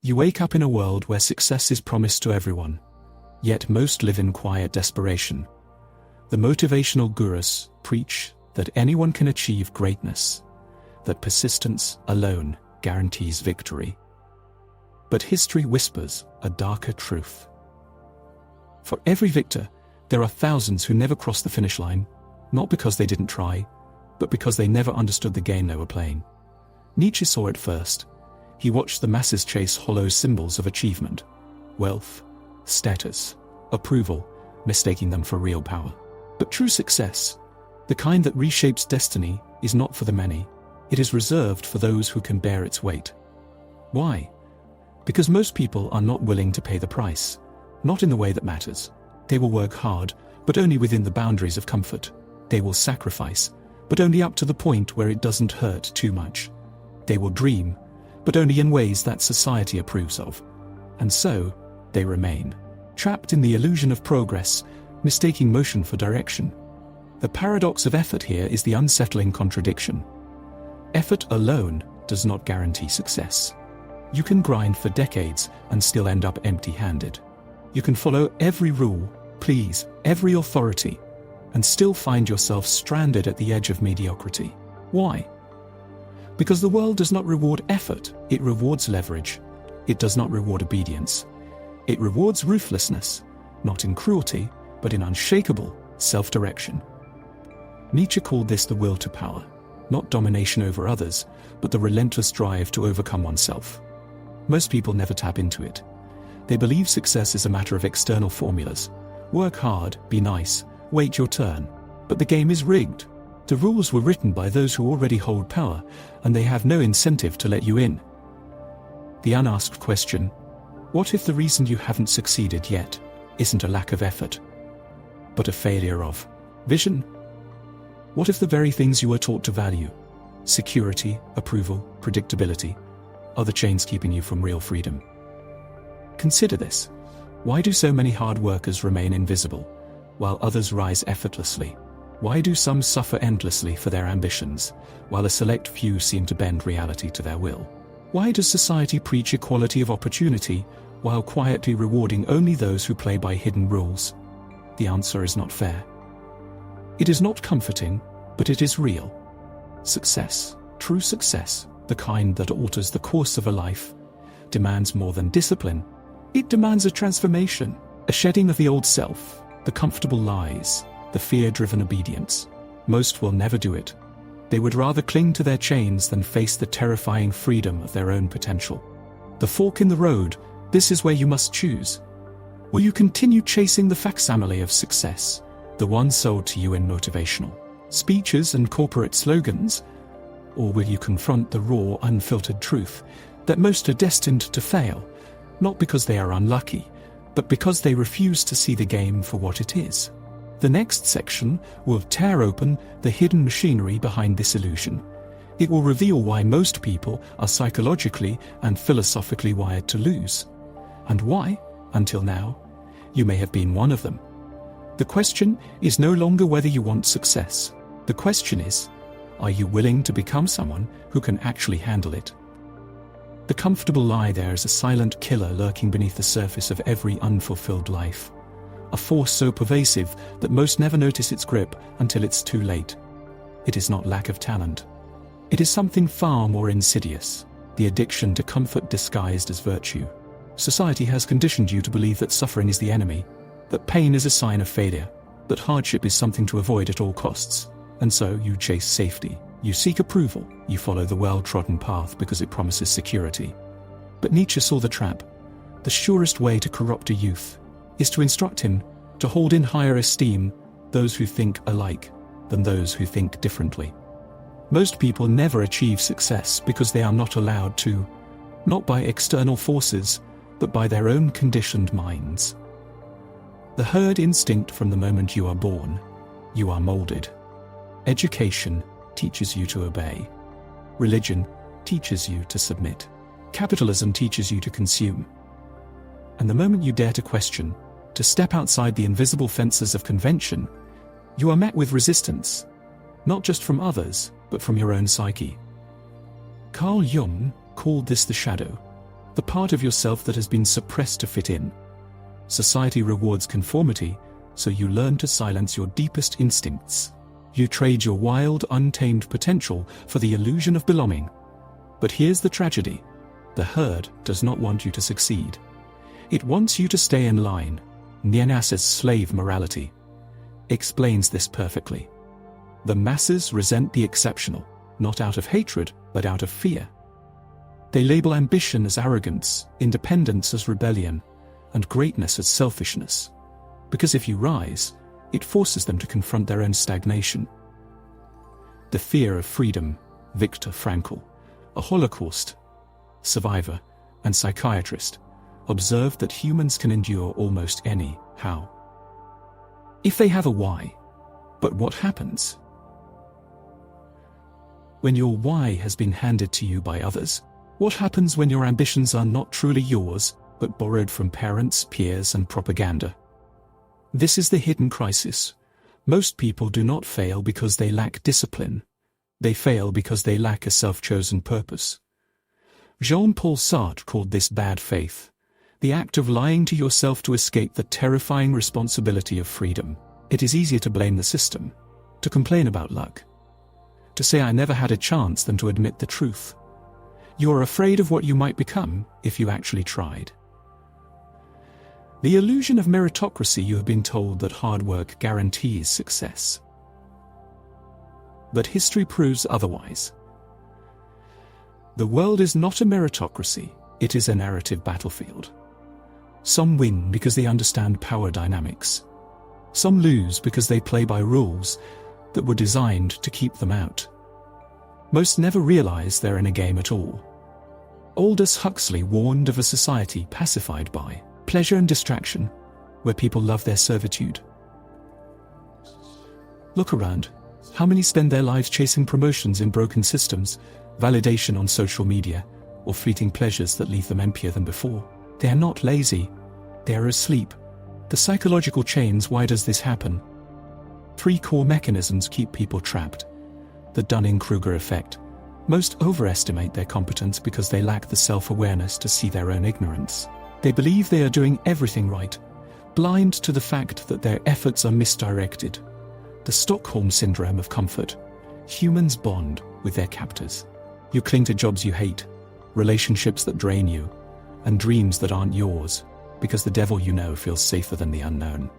You wake up in a world where success is promised to everyone, yet most live in quiet desperation. The motivational gurus preach that anyone can achieve greatness, that persistence alone guarantees victory. But history whispers a darker truth. For every victor, there are thousands who never crossed the finish line, not because they didn't try, but because they never understood the game they were playing. Nietzsche saw it first. He watched the masses chase hollow symbols of achievement, wealth, status, approval, mistaking them for real power. But true success, the kind that reshapes destiny, is not for the many. It is reserved for those who can bear its weight. Why? Because most people are not willing to pay the price, not in the way that matters. They will work hard, but only within the boundaries of comfort. They will sacrifice, but only up to the point where it doesn't hurt too much. They will dream, but only in ways that society approves of. And so, they remain, trapped in the illusion of progress, mistaking motion for direction. The paradox of effort here is the unsettling contradiction. Effort alone does not guarantee success. You can grind for decades and still end up empty-handed. You can follow every rule, please every authority, and still find yourself stranded at the edge of mediocrity. Why? Because the world does not reward effort, it rewards leverage. It does not reward obedience. It rewards ruthlessness, not in cruelty, but in unshakable self-direction. Nietzsche called this the will to power, not domination over others, but the relentless drive to overcome oneself. Most people never tap into it. They believe success is a matter of external formulas. Work hard, be nice, wait your turn. But the game is rigged. The rules were written by those who already hold power, and they have no incentive to let you in. The unasked question, what if the reason you haven't succeeded yet isn't a lack of effort, but a failure of vision? What if the very things you were taught to value, security, approval, predictability, are the chains keeping you from real freedom? Consider this. Why do so many hard workers remain invisible, while others rise effortlessly? Why do some suffer endlessly for their ambitions, while a select few seem to bend reality to their will? Why does society preach equality of opportunity, while quietly rewarding only those who play by hidden rules? The answer is not fair. It is not comforting, but it is real. Success, true success, the kind that alters the course of a life, demands more than discipline. It demands a transformation, a shedding of the old self, the comfortable lies, the fear-driven obedience. Most will never do it. They would rather cling to their chains than face the terrifying freedom of their own potential. The fork in the road, this is where you must choose. Will you continue chasing the facsimile of success, the one sold to you in motivational speeches and corporate slogans? Or will you confront the raw, unfiltered truth that most are destined to fail, not because they are unlucky, but because they refuse to see the game for what it is? The next section will tear open the hidden machinery behind this illusion. It will reveal why most people are psychologically and philosophically wired to lose, and why, until now, you may have been one of them. The question is no longer whether you want success. The question is, are you willing to become someone who can actually handle it? The comfortable lie there is a silent killer lurking beneath the surface of every unfulfilled life. A force so pervasive that most never notice its grip until it's too late. It is not lack of talent. It is something far more insidious, the addiction to comfort disguised as virtue. Society has conditioned you to believe that suffering is the enemy, that pain is a sign of failure, that hardship is something to avoid at all costs. And so you chase safety, you seek approval, you follow the well-trodden path because it promises security. But Nietzsche saw the trap. The surest way to corrupt a youth is to instruct him to hold in higher esteem those who think alike than those who think differently. Most people never achieve success because they are not allowed to, not by external forces, but by their own conditioned minds. The herd instinct from the moment you are born, you are molded. Education teaches you to obey. Religion teaches you to submit. Capitalism teaches you to consume. And the moment you dare to question, to step outside the invisible fences of convention, you are met with resistance, not just from others, but from your own psyche. Carl Jung called this the shadow. the part of yourself that has been suppressed to fit in. Society rewards conformity, so you learn to silence your deepest instincts. You trade your wild, untamed potential for the illusion of belonging. But here's the tragedy. The herd does not want you to succeed. It wants you to stay in line. Nietzsche's slave morality explains this perfectly. The masses resent the exceptional, not out of hatred, but out of fear. They label ambition as arrogance, independence as rebellion, and greatness as selfishness. Because if you rise, it forces them to confront their own stagnation. The fear of freedom. Viktor Frankl, a Holocaust survivor and psychiatrist, observed that humans can endure almost any how if they have a why. But what happens when your why has been handed to you by others? What happens when your ambitions are not truly yours, but borrowed from parents, peers, and propaganda? This is the hidden crisis. Most people do not fail because they lack discipline. They fail because they lack a self-chosen purpose. Jean-Paul Sartre called this bad faith, the act of lying to yourself to escape the terrifying responsibility of freedom. It is easier to blame the system, to complain about luck, to say I never had a chance than to admit the truth. You are afraid of what you might become if you actually tried. The illusion of meritocracy. You have been told that hard work guarantees success. But history proves otherwise. The world is not a meritocracy, it is a narrative battlefield. Some win because they understand power dynamics. Some lose because they play by rules that were designed to keep them out. Most never realize they're in a game at all. Aldous Huxley warned of a society pacified by pleasure and distraction, where people love their servitude. Look around. How many spend their lives chasing promotions in broken systems, validation on social media, or fleeting pleasures that leave them emptier than before? They are not lazy. They are asleep. The psychological chains. Why does this happen? 3 core mechanisms keep people trapped. The Dunning-Kruger effect. Most overestimate their competence because they lack the self-awareness to see their own ignorance. They believe they are doing everything right, blind to the fact that their efforts are misdirected. The Stockholm syndrome of comfort. Humans bond with their captors. You cling to jobs you hate, relationships that drain you, and dreams that aren't yours, because the devil you know feels safer than the unknown.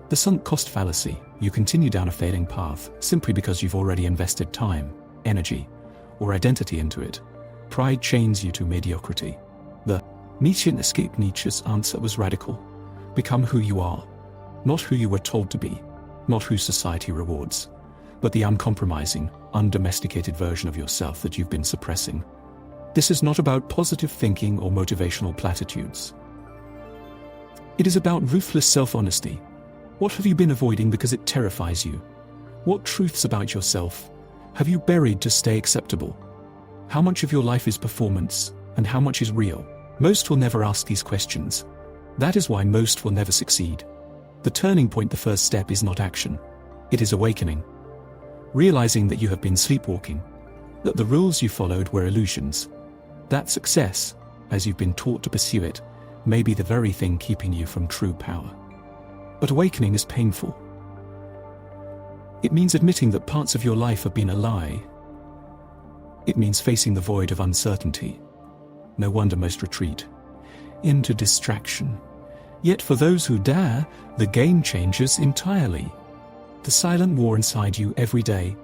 The sunk cost fallacy. You continue down a failing path simply because you've already invested time, energy, or identity into it. Pride chains you to mediocrity. The Nietzsche escape. Nietzsche's answer was radical. Become who you are, not who you were told to be, not who society rewards, but the uncompromising, undomesticated version of yourself that you've been suppressing. This is not about positive thinking or motivational platitudes. It is about ruthless self-honesty. What have you been avoiding because it terrifies you? What truths about yourself have you buried to stay acceptable? How much of your life is performance, and how much is real? Most will never ask these questions. That is why most will never succeed. The turning point, the first step, is not action. It is awakening. Realizing that you have been sleepwalking, that the rules you followed were illusions, that success, as you've been taught to pursue it, may be the very thing keeping you from true power. But awakening is painful. It means admitting that parts of your life have been a lie. It means facing the void of uncertainty. No wonder most retreat into distraction. Yet for those who dare, the game changes entirely. The silent war inside you every day,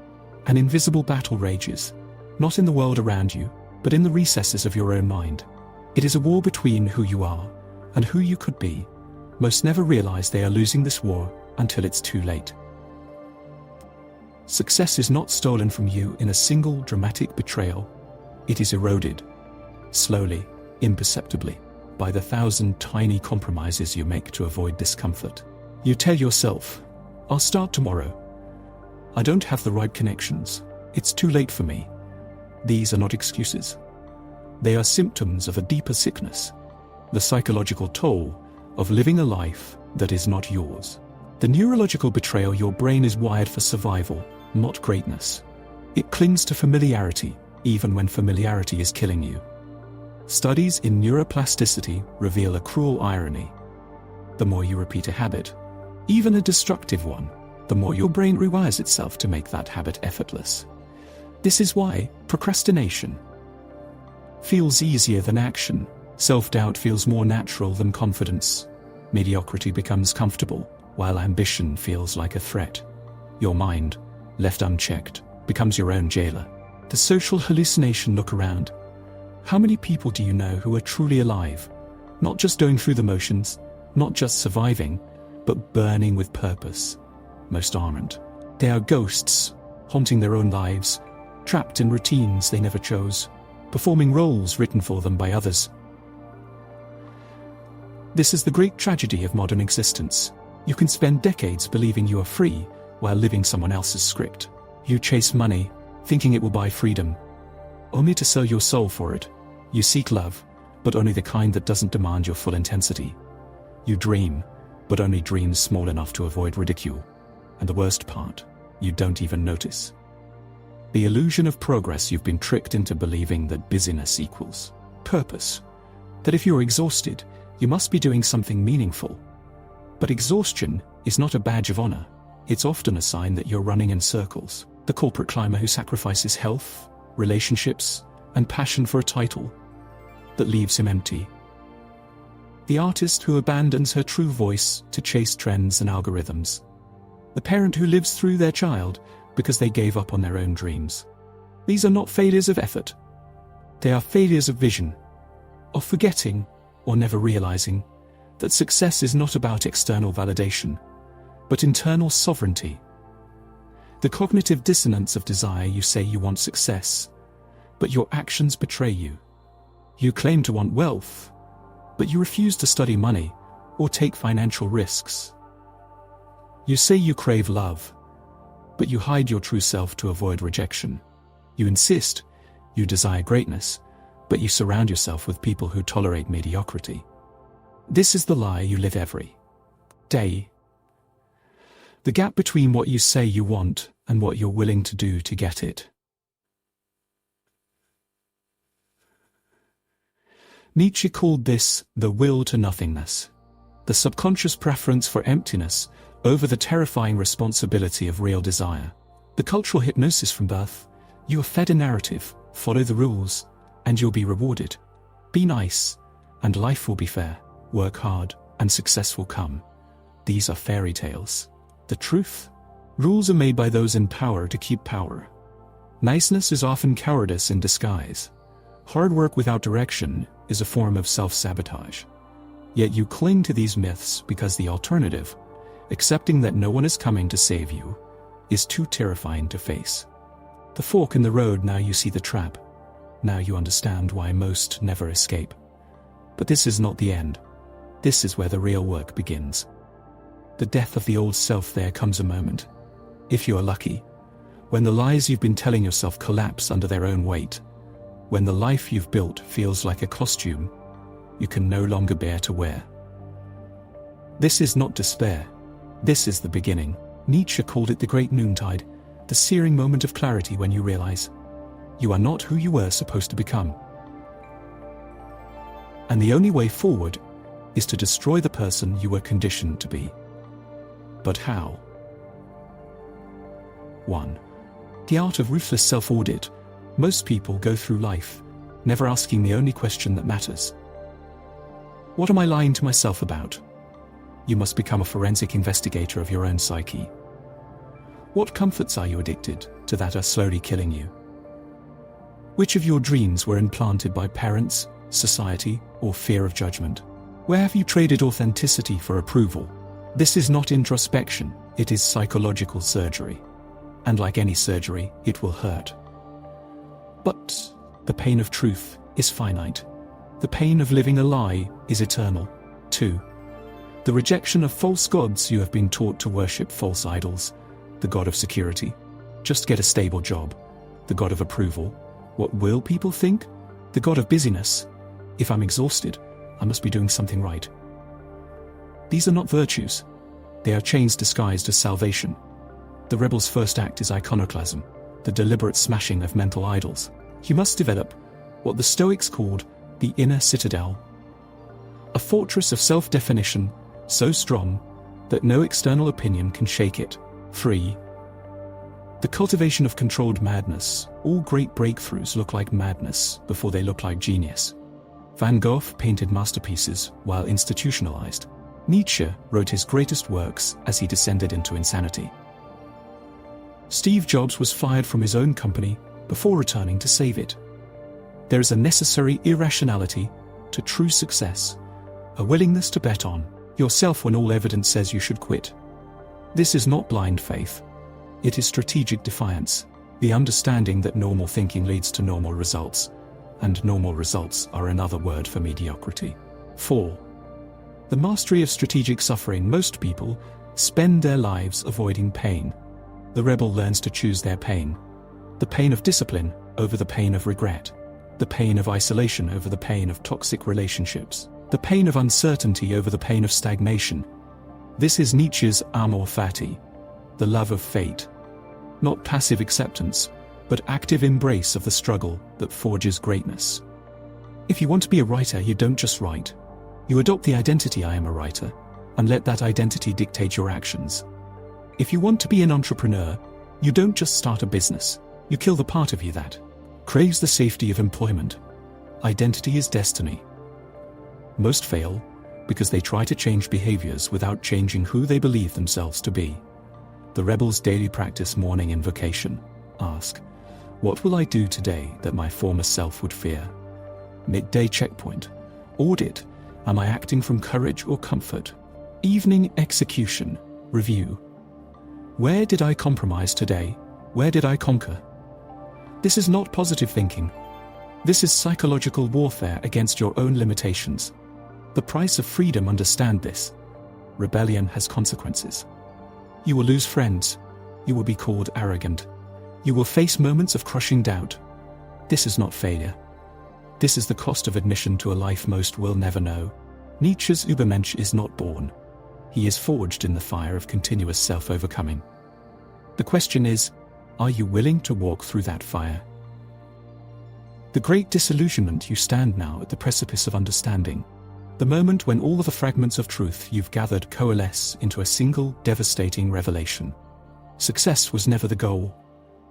an invisible battle rages, not in the world around you, but in the recesses of your own mind. It is a war between who you are and who you could be. Most never realize they are losing this war until it's too late. Success is not stolen from you in a single dramatic betrayal. It is eroded, slowly, imperceptibly, by the 1,000 tiny compromises you make to avoid discomfort. You tell yourself, I'll start tomorrow. I don't have the right connections. It's too late for me. These are not excuses. They are symptoms of a deeper sickness, the psychological toll of living a life that is not yours. The neurological betrayal. Your brain is wired for survival, not greatness. It clings to familiarity, even when familiarity is killing you. Studies in neuroplasticity reveal a cruel irony. The more you repeat a habit, even a destructive one, the more your brain rewires itself to make that habit effortless. This is why procrastination feels easier than action. Self-doubt feels more natural than confidence. Mediocrity becomes comfortable, while ambition feels like a threat. Your mind, left unchecked, becomes your own jailer. The social hallucination. Look around. How many people do you know who are truly alive? Not just going through the motions, not just surviving, but burning with purpose. Most aren't. They are ghosts, haunting their own lives, trapped in routines they never chose, performing roles written for them by others. This is the great tragedy of modern existence. You can spend decades believing you are free while living someone else's script. You chase money, thinking it will buy freedom, only to sell your soul for it. You seek love, but only the kind that doesn't demand your full intensity. You dream, but only dreams small enough to avoid ridicule. And the worst part, you don't even notice. The illusion of progress. You've been tricked into believing that busyness equals purpose. That if you're exhausted, you must be doing something meaningful. But exhaustion is not a badge of honor. It's often a sign that you're running in circles. The corporate climber who sacrifices health, relationships, and passion for a title that leaves him empty. The artist who abandons her true voice to chase trends and algorithms. The parent who lives through their child because they gave up on their own dreams. These are not failures of effort. They are failures of vision, of forgetting or never realizing that success is not about external validation, but internal sovereignty. The cognitive dissonance of desire. You say you want success, but your actions betray you. You claim to want wealth, but you refuse to study money or take financial risks. You say you crave love, but you hide your true self to avoid rejection. You insist you desire greatness, but you surround yourself with people who tolerate mediocrity. This is the lie you live every day. The gap between what you say you want and what you're willing to do to get it. Nietzsche called this the will to nothingness, the subconscious preference for emptiness over the terrifying responsibility of real desire. The cultural hypnosis from birth. You are fed a narrative, follow the rules, and you'll be rewarded. Be nice, and life will be fair. Work hard, and success will come. These are fairy tales. The truth? Rules are made by those in power to keep power. Niceness is often cowardice in disguise. Hard work without direction is a form of self-sabotage. Yet you cling to these myths because the alternative, accepting that no one is coming to save you, is too terrifying to face. The fork in the road. Now you see the trap. Now you understand why most never escape. But this is not the end. This is where the real work begins. The death of the old self. There comes a moment, if you are lucky, when the lies you've been telling yourself collapse under their own weight. When the life you've built feels like a costume you can no longer bear to wear. This is not despair. This is the beginning. Nietzsche called it the great noontide, the searing moment of clarity when you realize you are not who you were supposed to become. And the only way forward is to destroy the person you were conditioned to be. But how? 1. The art of ruthless self-audit. Most people go through life never asking the only question that matters. What am I lying to myself about? You must become a forensic investigator of your own psyche. What comforts are you addicted to that are slowly killing you? Which of your dreams were implanted by parents, society, or fear of judgment? Where have you traded authenticity for approval? This is not introspection, it is psychological surgery. And like any surgery, it will hurt. But the pain of truth is finite. The pain of living a lie is eternal. 2. The rejection of false gods. You have been taught to worship false idols. The god of security. Just get a stable job. The god of approval. What will people think? The god of busyness. If I'm exhausted, I must be doing something right. These are not virtues. They are chains disguised as salvation. The rebel's first act is iconoclasm, the deliberate smashing of mental idols. You must develop what the Stoics called the inner citadel, a fortress of self-definition so strong that no external opinion can shake it free. The cultivation of controlled madness. All great breakthroughs look like madness before they look like genius. Van Gogh painted masterpieces while institutionalized. Nietzsche wrote his greatest works as he descended into insanity. Steve Jobs was fired from his own company before returning to save it. There is a necessary irrationality to true success, a willingness to bet on yourself when all evidence says you should quit. This is not blind faith. It is strategic defiance, the understanding that normal thinking leads to normal results, and normal results are another word for mediocrity. 4. The mastery of strategic suffering. Most people spend their lives avoiding pain. The rebel learns to choose their pain. The pain of discipline over the pain of regret. The pain of isolation over the pain of toxic relationships. The pain of uncertainty over the pain of stagnation. This is Nietzsche's amor fati, the love of fate. Not passive acceptance, but active embrace of the struggle that forges greatness. If you want to be a writer, you don't just write. You adopt the identity "I am a writer," and let that identity dictate your actions. If you want to be an entrepreneur, you don't just start a business. You kill the part of you that craves the safety of employment. Identity is destiny. Most fail because they try to change behaviors without changing who they believe themselves to be. The rebel's daily practice morning invocation. Ask, what will I do today that my former self would fear? Midday checkpoint. Audit, am I acting from courage or comfort? Evening execution. Review. Where did I compromise today? Where did I conquer? This is not positive thinking. This is psychological warfare against your own limitations. The price of freedom. Understand this. Rebellion has consequences. You will lose friends. You will be called arrogant. You will face moments of crushing doubt. This is not failure. This is the cost of admission to a life most will never know. Nietzsche's Übermensch is not born. He is forged in the fire of continuous self-overcoming. The question is, are you willing to walk through that fire? The great disillusionment. You stand now at the precipice of understanding. The moment when all of the fragments of truth you've gathered coalesce into a single devastating revelation. Success was never the goal.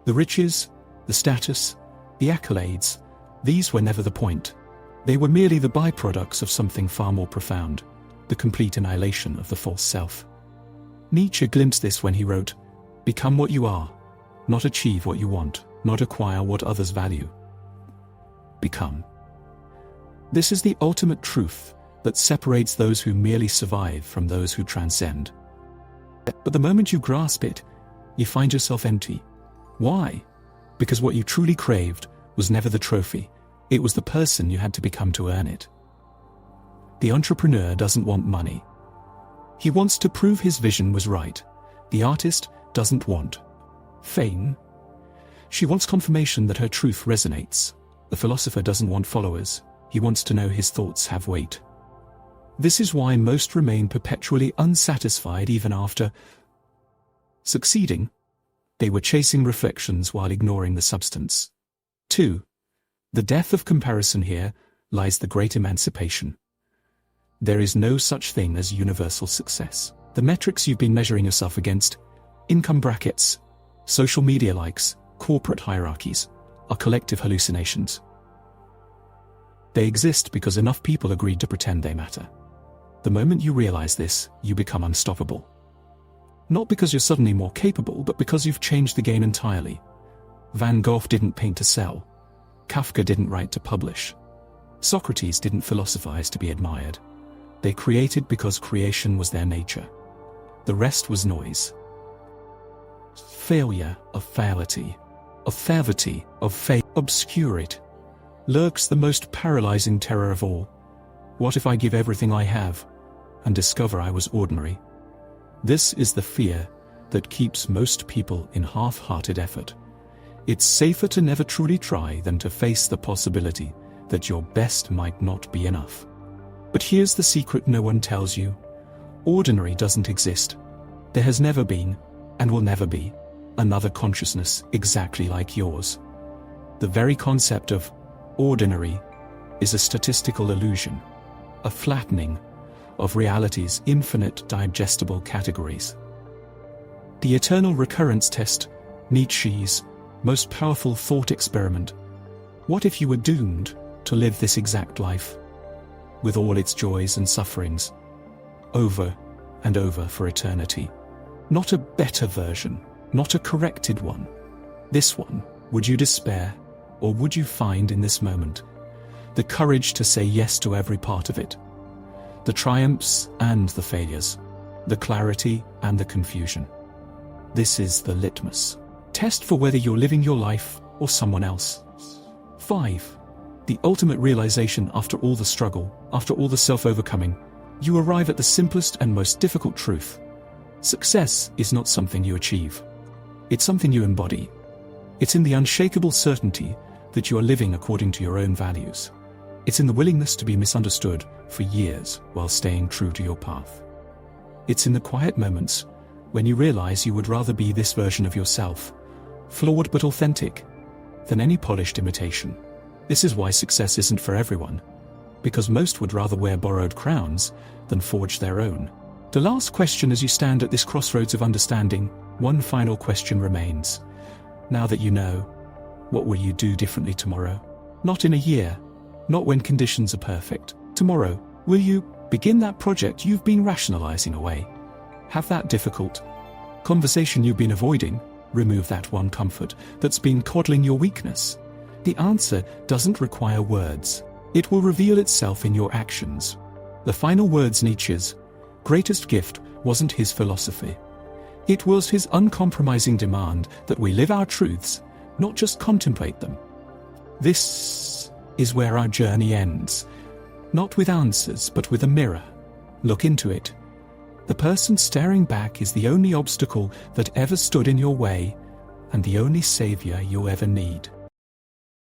The riches, the status, the accolades, these were never the point. They were merely the byproducts of something far more profound, the complete annihilation of the false self. Nietzsche glimpsed this when he wrote, "Become what you are, not achieve what you want, not acquire what others value. Become." This is the ultimate truth that separates those who merely survive from those who transcend. But the moment you grasp it, you find yourself empty. Why? Because what you truly craved was never the trophy, it was the person you had to become to earn it. The entrepreneur doesn't want money. He wants to prove his vision was right. The artist doesn't want fame. She wants confirmation that her truth resonates. The philosopher doesn't want followers. He wants to know his thoughts have weight. This is why most remain perpetually unsatisfied even after succeeding. They were chasing reflections while ignoring the substance. 2. The death of comparison. Here lies the great emancipation. There is no such thing as universal success. The metrics you've been measuring yourself against, income brackets, social media likes, corporate hierarchies, are collective hallucinations. They exist because enough people agreed to pretend they matter. The moment you realize this, you become unstoppable. Not because you're suddenly more capable, but because you've changed the game entirely. Van Gogh didn't paint to sell. Kafka didn't write to publish. Socrates didn't philosophize to be admired. They created because creation was their nature. The rest was noise. Failure of faility, of favity, of fate, obscure it, lurks the most paralyzing terror of all. What if I give everything I have and discover I was ordinary? This is the fear that keeps most people in half-hearted effort. It's safer to never truly try than to face the possibility that your best might not be enough. But here's the secret no one tells you. Ordinary doesn't exist. There has never been, and will never be, another consciousness exactly like yours. The very concept of ordinary is a statistical illusion, a flattening of reality's infinite digestible categories. The eternal recurrence test, Nietzsche's most powerful thought experiment. What if you were doomed to live this exact life, with all its joys and sufferings, over and over for eternity? Not a better version, not a corrected one. This one. Would you despair, or would you find in this moment the courage to say yes to every part of it? The triumphs and the failures, the clarity and the confusion. This is the litmus test for whether you're living your life or someone else. 5. The ultimate realization. After all the struggle, after all the self-overcoming, you arrive at the simplest and most difficult truth. Success is not something you achieve. It's something you embody. It's in the unshakable certainty that you are living according to your own values. It's in the willingness to be misunderstood for years while staying true to your path. It's in the quiet moments when you realize you would rather be this version of yourself, flawed but authentic, than any polished imitation. This is why success isn't for everyone, because most would rather wear borrowed crowns than forge their own. The last question as you stand at this crossroads of understanding, one final question remains. Now that you know, what will you do differently tomorrow? Not in a year, not when conditions are perfect. Tomorrow, will you begin that project you've been rationalizing away? Have that difficult conversation you've been avoiding? Remove that one comfort that's been coddling your weakness? The answer doesn't require words. It will reveal itself in your actions. The final words, Nietzsche's greatest gift wasn't his philosophy. It was his uncompromising demand that we live our truths, not just contemplate them. This is where our journey ends, not with answers, but with a mirror. Look into it. The person staring back is the only obstacle that ever stood in your way, and the only savior you'll ever need.